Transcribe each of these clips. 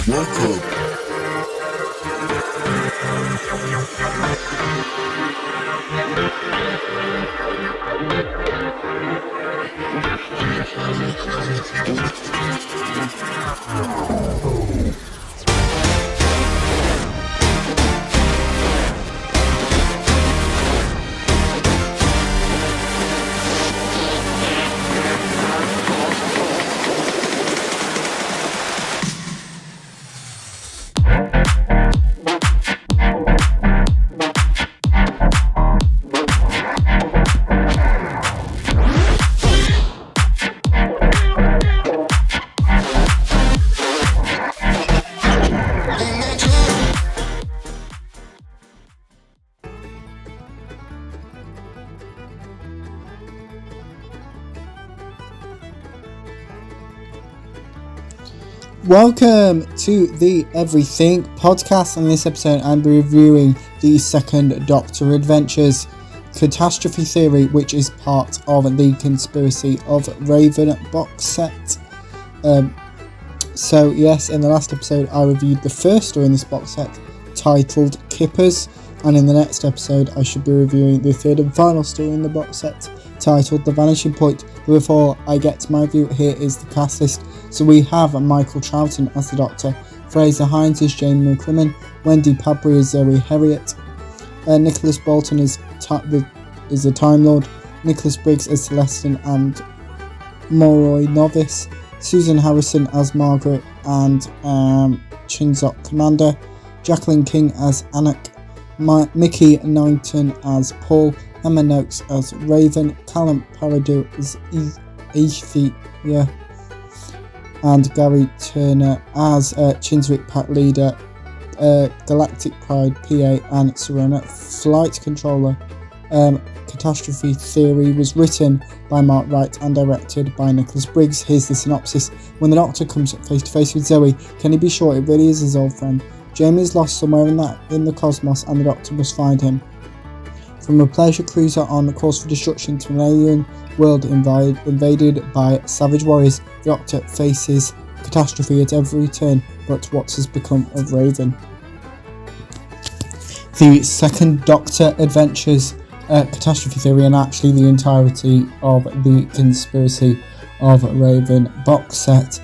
Welcome. Welcome to the Everything podcast. In this episode, I'm reviewing the Second Doctor Adventures Catastrophe Theory, which is part of the Conspiracy of Raven box set. So yes, in the last episode, I reviewed the first story in this box set, titled Kippers, and in the next episode, I should be reviewing the third and final story in the box set, titled The Vanishing Point. But before I get to my review, here is the cast list. So we have Michael Troughton as the Doctor, Fraser Hines as Jamie McCrimmon, Wendy Padbury as Zoe Herriot, Nicholas Bolton is the Time Lord, Nicholas Briggs as Celestin and Moroi Novice, Susan Harrison as Margaret and Chinzok Commander, Jacqueline King as Anak, Mickey Knighton as Paul, Emma Noakes as Raven, Callum Paradieu as Aethia, and Gary Turner as Chinswick Pack Leader, Galactic Pride PA, and Serena Flight Controller. Catastrophe Theory was written by Mark Wright and directed by Nicholas Briggs. Here's the synopsis. When the Doctor comes face to face with Zoe, can he be sure it really is his old friend? Jamie is lost somewhere in the cosmos and the Doctor must find him. From a pleasure cruiser on a course for destruction to an alien world invaded by savage warriors, the Doctor faces catastrophe at every turn, but what has become of Raven? The Second Doctor Adventures Catastrophe Theory, and actually the entirety of the Conspiracy of Raven box set,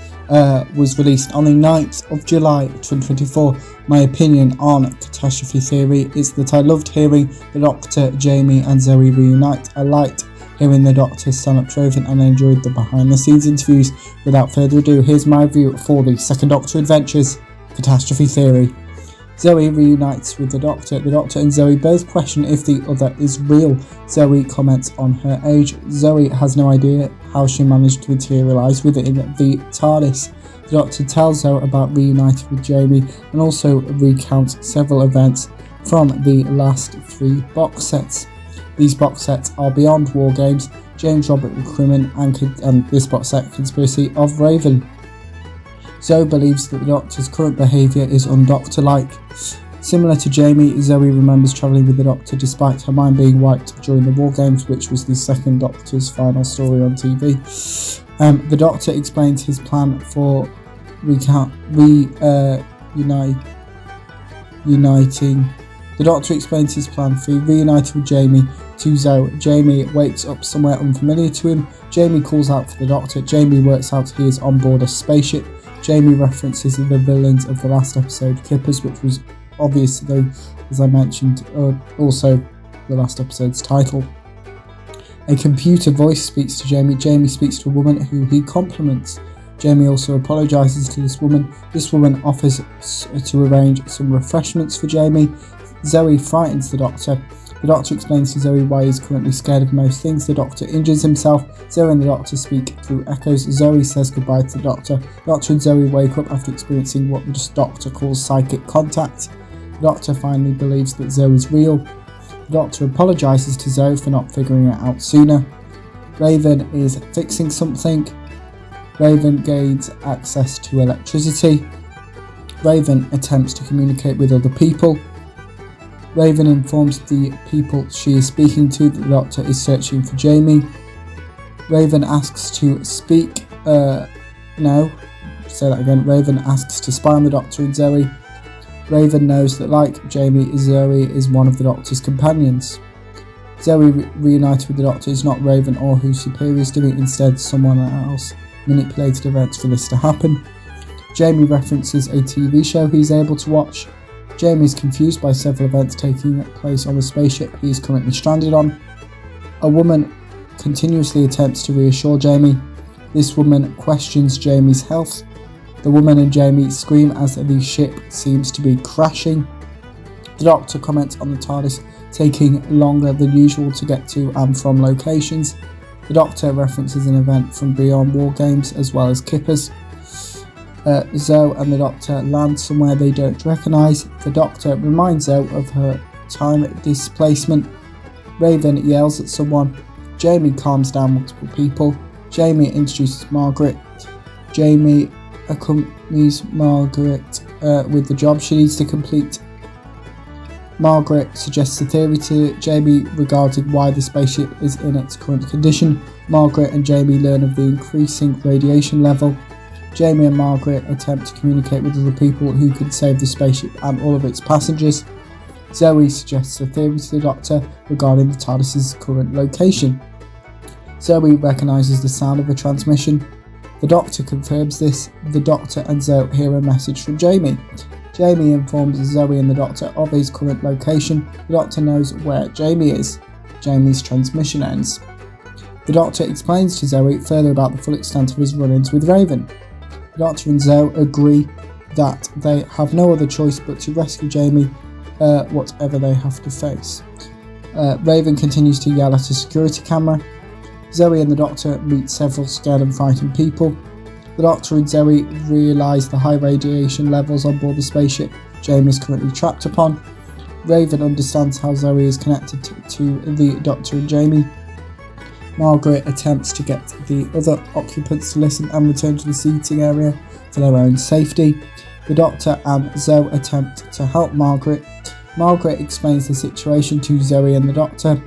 was released on the 9th of July 2024. My opinion on Catastrophe Theory is that I loved hearing the Doctor, Jamie and Zoe reunite. I liked hearing the Doctor stand up to Raven and I enjoyed the behind the scenes interviews. Without further ado, here's my review for the Second Doctor Adventures Catastrophe Theory. Zoe reunites with the Doctor. The Doctor and Zoe both question if the other is real. Zoe comments on her age. Zoe has no idea how she managed to materialise within the TARDIS. The Doctor tells Zoe about reuniting with Jamie and also recounts several events from the last three box sets. These box sets are Beyond War Games, James Robert McCrimmon, and this box set, Conspiracy of Raven. Zoe believes that the Doctor's current behaviour is undoctor-like. Similar to Jamie, Zoe remembers travelling with the Doctor despite her mind being wiped during the War Games, which was the Second Doctor's final story on TV. The Doctor explains his plan for reuniting. The Doctor explains his plan for reuniting with Jamie to Zoe. Jamie wakes up somewhere unfamiliar to him. Jamie calls out for the Doctor. Jamie works out he is on board a spaceship. Jamie references the villains of the last episode, Kippers, which was obvious though, as I mentioned, also the last episode's title. A computer voice speaks to Jamie. Jamie speaks to a woman who he compliments. Jamie also apologises to this woman. This woman offers to arrange some refreshments for Jamie. Zoe frightens the Doctor. The Doctor explains to Zoe why he's currently scared of most things. The Doctor injures himself. Zoe and the Doctor speak through echoes. Zoe says goodbye to the Doctor. The Doctor and Zoe wake up after experiencing what the Doctor calls psychic contact. The Doctor finally believes that Zoe is real. The Doctor apologises to Zoe for not figuring it out sooner. Raven is fixing something. Raven gains access to electricity. Raven attempts to communicate with other people. Raven informs the people she is speaking to that the Doctor is searching for Jamie. Raven asks to speak. No. say that again. Raven asks to spy on the Doctor and Zoe. Raven knows that, like Jamie, Zoe is one of the Doctor's companions. Zoe reunited with the Doctor is not Raven or whose superiors do it, instead someone else manipulated events for this to happen. Jamie references a TV show he's able to watch. Jamie is confused by several events taking place on the spaceship he is currently stranded on. A woman continuously attempts to reassure Jamie. This woman questions Jamie's health. The woman and Jamie scream as the ship seems to be crashing. The Doctor comments on the TARDIS taking longer than usual to get to and from locations. The Doctor references an event from Beyond War Games as well as Kippers. Zoe and the Doctor land somewhere they don't recognise. The Doctor reminds Zoe of her time displacement. Raven yells at someone. Jamie calms down multiple people. Jamie introduces Margaret. Jamie accompanies Margaret with the job she needs to complete. Margaret suggests a theory to Jamie regarding why the spaceship is in its current condition. Margaret and Jamie learn of the increasing radiation level. Jamie and Margaret attempt to communicate with other people who could save the spaceship and all of its passengers. Zoe suggests a theory to the Doctor regarding the TARDIS's current location. Zoe recognises the sound of a transmission. The Doctor confirms this. The Doctor and Zoe hear a message from Jamie. Jamie informs Zoe and the Doctor of his current location. The Doctor knows where Jamie is. Jamie's transmission ends. The Doctor explains to Zoe further about the full extent of his run-ins with Raven. The Doctor and Zoe agree that they have no other choice but to rescue Jamie, whatever they have to face. Raven continues to yell at a security camera. Zoe and the Doctor meet several scared and frightened people. The Doctor and Zoe realise the high radiation levels on board the spaceship Jamie is currently trapped upon. Raven understands how Zoe is connected to the Doctor and Jamie. Margaret attempts to get the other occupants to listen and return to the seating area for their own safety. The Doctor and Zoe attempt to help Margaret. Margaret explains the situation to Zoe and the Doctor.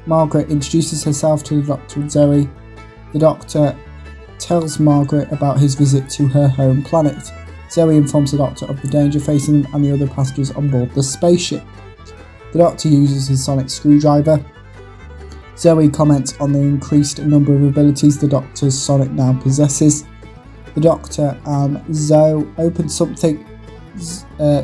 Margaret introduces herself to the Doctor and Zoe. The Doctor tells Margaret about his visit to her home planet. Zoe informs the Doctor of the danger facing them and the other passengers on board the spaceship. The Doctor uses his sonic screwdriver. Zoe comments on the increased number of abilities the Doctor's sonic now possesses. The Doctor and Zoe open something.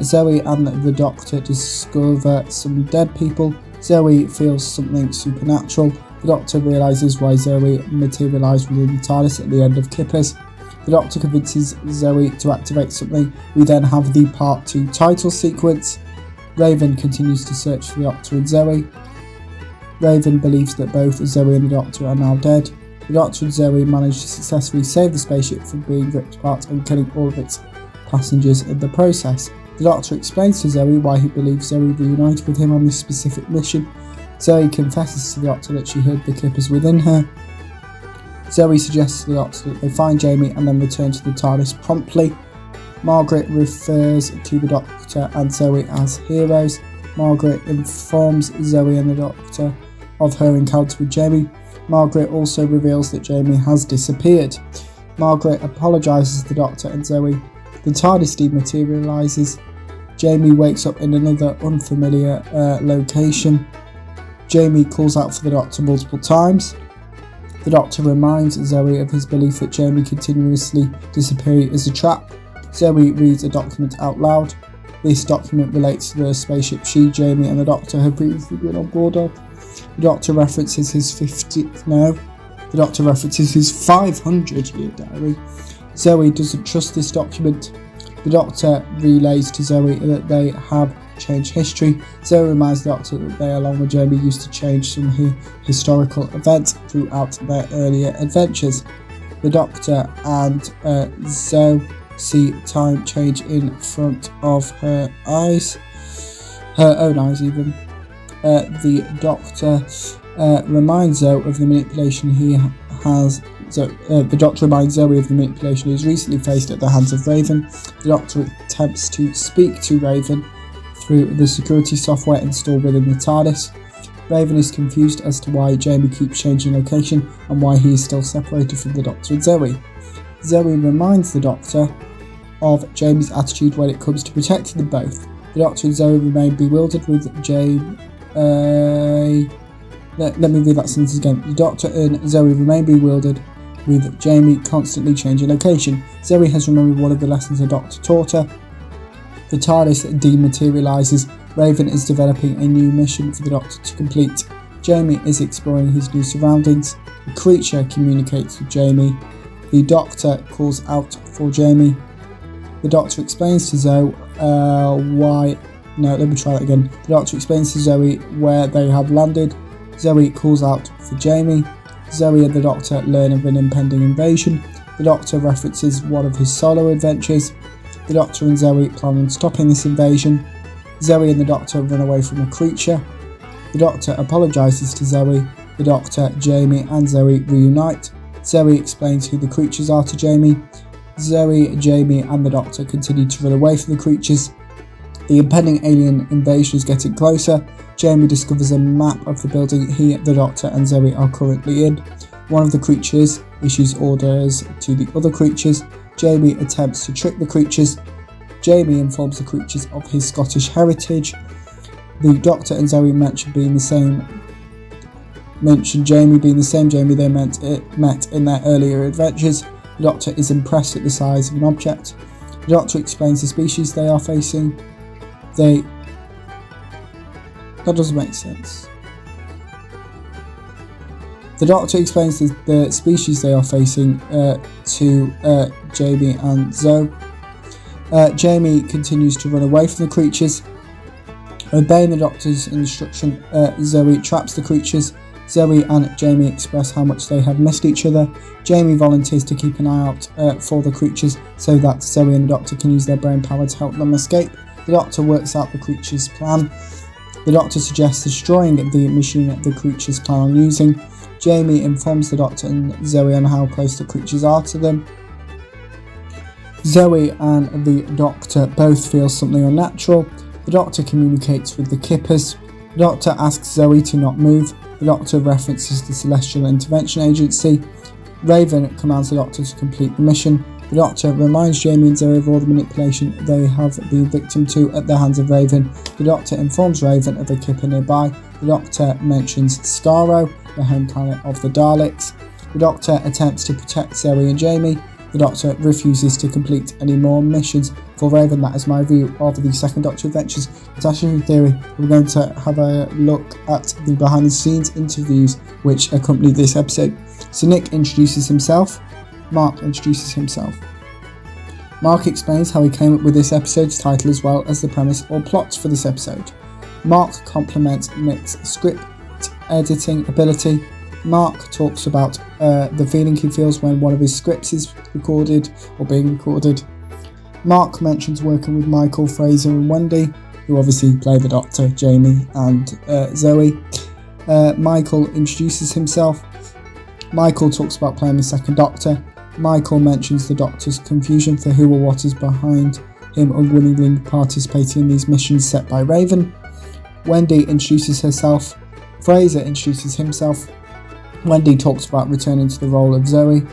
Zoe and the Doctor discover some dead people. Zoe feels something supernatural. The Doctor realises why Zoe materialised within the TARDIS at the end of Kippers. The Doctor convinces Zoe to activate something. We then have the Part 2 title sequence. Raven continues to search for the Doctor and Zoe. Raven believes that both Zoe and the Doctor are now dead. The Doctor and Zoe manage to successfully save the spaceship from being ripped apart and killing all of its passengers in the process. The Doctor explains to Zoe why he believes Zoe reunited with him on this specific mission. Zoe confesses to the Doctor that she heard the Kippers within her. Zoe suggests to the Doctor that they find Jamie and then return to the TARDIS promptly. Margaret refers to the Doctor and Zoe as heroes. Margaret informs Zoe and the Doctor of her encounter with Jamie. Margaret also reveals that Jamie has disappeared. Margaret apologises to the Doctor and Zoe. The TARDIS dematerialises. Jamie wakes up in another unfamiliar location. Jamie calls out for the Doctor multiple times. The Doctor reminds Zoe of his belief that Jamie continuously disappearing is a trap. Zoe reads a document out loud. This document relates to the spaceship she, Jamie and the Doctor have previously been on board of. The Doctor references his 500-year diary. Zoe doesn't trust this document. The Doctor relays to Zoe that they have changed history. Zoe reminds the Doctor that they, along with Jamie, used to change some historical events throughout their earlier adventures. The Doctor and Zoe see time change in front of her eyes, her own eyes even. The Doctor reminds Zoe of the manipulation he has. The Doctor reminds Zoe of the manipulation he has recently faced at the hands of Raven. The Doctor attempts to speak to Raven through the security software installed within the TARDIS. Raven is confused as to why Jamie keeps changing location and why he is still separated from the Doctor and Zoe. Zoe reminds the Doctor of Jamie's attitude when it comes to protecting them both. The Doctor and Zoe remain bewildered with Jamie. Let me read that sentence again. The Doctor and Zoe remain bewildered with Jamie constantly changing location. Zoe has remembered one of the lessons the Doctor taught her. The TARDIS dematerialises. Raven is developing a new mission for the Doctor to complete. Jamie is exploring his new surroundings. The creature communicates with Jamie. The Doctor calls out for Jamie. The Doctor explains to Zoe The Doctor explains to Zoe where they have landed. Zoe calls out for Jamie. Zoe and the Doctor learn of an impending invasion. The Doctor references one of his solo adventures. The Doctor and Zoe plan on stopping this invasion. Zoe and the Doctor run away from a creature. The Doctor apologises to Zoe. The Doctor, Jamie and Zoe reunite. Zoe explains who the creatures are to Jamie. Zoe, Jamie and the Doctor continue to run away from the creatures. The impending alien invasion is getting closer. Jamie discovers a map of the building he, the Doctor and Zoe are currently in. One of the creatures issues orders to the other creatures. Jamie attempts to trick the creatures. Jamie informs the creatures of his Scottish heritage. The Doctor and Zoe mention Jamie being the same Jamie they met in their earlier adventures. The Doctor is impressed at the size of an object. The Doctor explains the species they are facing. That doesn't make sense. The Doctor explains the species they are facing to Jamie and Zoe. Jamie continues to run away from the creatures. Obeying the Doctor's instruction, Zoe traps the creatures. Zoe and Jamie express how much they have missed each other. Jamie volunteers to keep an eye out for the creatures so that Zoe and the Doctor can use their brain power to help them escape. The Doctor works out the creatures' plan. The Doctor suggests destroying the machine the creatures plan on using. Jamie informs the Doctor and Zoe on how close the creatures are to them. Zoe and the Doctor both feel something unnatural. The Doctor communicates with the Kippers. The Doctor asks Zoe to not move. The Doctor references the Celestial Intervention Agency. Raven commands the Doctor to complete the mission. The Doctor reminds Jamie and Zoe of all the manipulation they have been victim to at the hands of Raven. The Doctor informs Raven of a Kipper nearby. The Doctor mentions Skaro, the home planet of the Daleks. The Doctor attempts to protect Zoe and Jamie. The Doctor refuses to complete any more missions. For Raven, that is my review of the Second Doctor Adventures Catastrophe Theory. We're going to have a look at the behind the scenes interviews which accompanied this episode. So Nick introduces himself. Mark introduces himself. Mark explains how he came up with this episode's title as well as the premise or plots for this episode. Mark compliments Nick's script editing ability. Mark talks about the feeling he feels when one of his scripts is recorded or being recorded. Mark mentions working with Michael, Fraser and Wendy, who obviously play the Doctor, Jamie and Zoe. Michael introduces himself. Michael talks about playing the Second Doctor. Michael mentions the Doctor's confusion for who or what is behind him unwillingly participating in these missions set by Raven. Wendy introduces herself. Fraser introduces himself. Wendy talks about returning to the role of Zoe.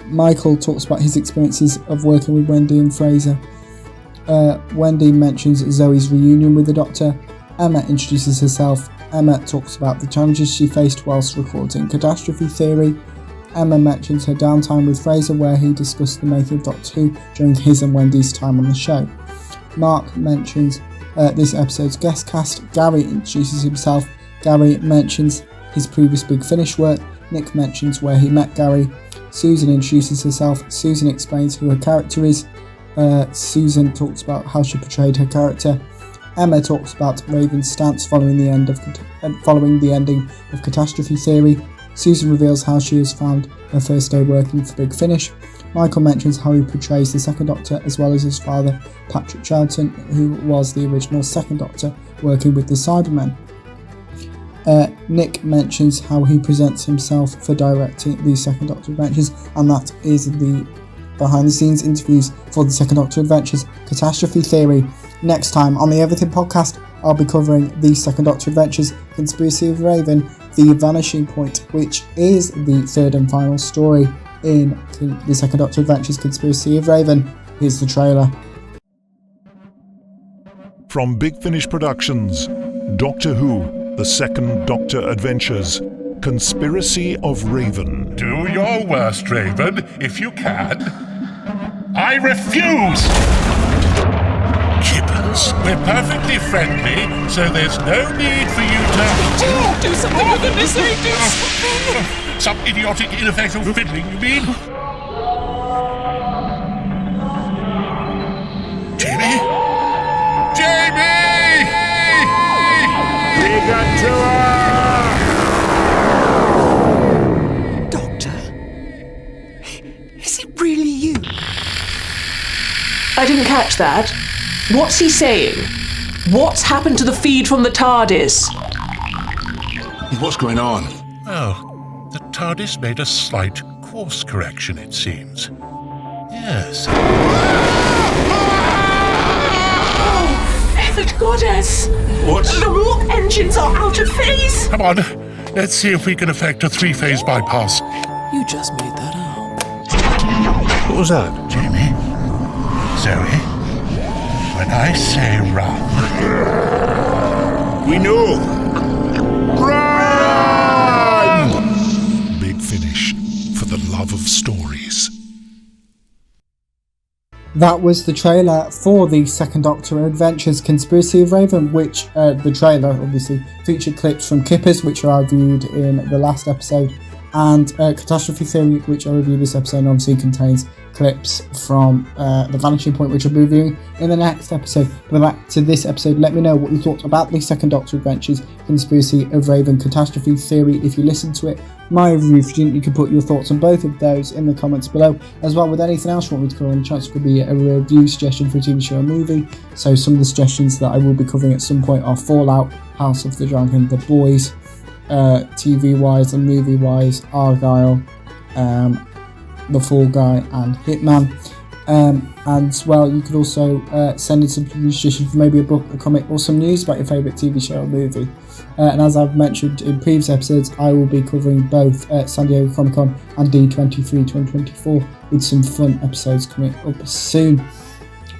Michael talks about his experiences of working with Wendy and Fraser. Wendy mentions Zoe's reunion with the Doctor. Emma introduces herself. Emma talks about the challenges she faced whilst recording Catastrophe Theory. Emma mentions her downtime with Fraser where he discussed the making of Doctor Who during his and Wendy's time on the show. Mark mentions this episode's guest cast. Gary introduces himself. Gary mentions his previous Big Finish work. Nick mentions where he met Gary. Susan introduces herself. Susan explains who her character is. Susan talks about how she portrayed her character. Emma talks about Raven's stance following the ending of Catastrophe Theory. Susan reveals how she has found her first day working for Big Finish. Michael mentions how he portrays the Second Doctor as well as his father, Patrick Charlton, who was the original Second Doctor working with the Cybermen. Nick mentions how he presents himself for directing the Second Doctor Adventures, and that is the behind the scenes interviews for the Second Doctor Adventures Catastrophe Theory. Next time on the Everything Podcast, I'll be covering the Second Doctor Adventures Conspiracy of Raven, The Vanishing Point, which is the third and final story in the Second Doctor Adventures Conspiracy of Raven. Here's the trailer. From Big Finish Productions, Doctor Who, The Second Doctor Adventures, Conspiracy of Raven. Do your worst, Raven, if you can. I refuse! Kippers, we're perfectly friendly, so there's no need for you to... Do something with the misery, do something! Some idiotic, ineffectual fiddling, you mean? Jamie? Jamie! We got to her! Doctor? Is it really you? I didn't catch that. What's he saying? What's happened to the feed from the TARDIS? What's going on? Oh, the TARDIS made a slight course correction, it seems. Yes. Oh, feathered goddess! What? The warp engines are out of phase! Come on, let's see if we can effect a three-phase bypass. You just made that up. What was that? Jamie? Zoe? When I say run... We know! Run! Big Finish, for the love of stories. That was the trailer for the Second Doctor Adventures Conspiracy of Raven, which the trailer obviously featured clips from Kippers, which I reviewed in the last episode, and Catastrophe Theory, which I reviewed this episode, and obviously contains clips from The Vanishing Point, which I'll be reviewing in the next episode. But back to this episode, let me know what you thought about the Second Doctor Adventures Conspiracy of Raven Catastrophe Theory if you listened to it. My review, if you didn't, you can put your thoughts on both of those in the comments below. As well, with anything else you want me to cover on the channel, could be a review suggestion for a TV show or movie. So some of the suggestions that I will be covering at some point are Fallout, House of the Dragon, The Boys, TV-wise and movie-wise, Argyle, The Fall Guy and Hitman. And as well, you could also send in some suggestions for maybe a book, a comic or some news about your favourite TV show or movie. And as I've mentioned in previous episodes, I will be covering both San Diego Comic Con and D23 2024 with some fun episodes coming up soon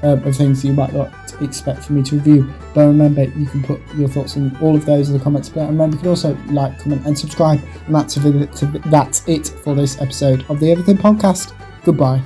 of things that you might not expect for me to review. But remember, you can put your thoughts on all of those in the comments below. And remember, you can also like, comment and subscribe. And that's it for this episode of the Everything Podcast. Goodbye.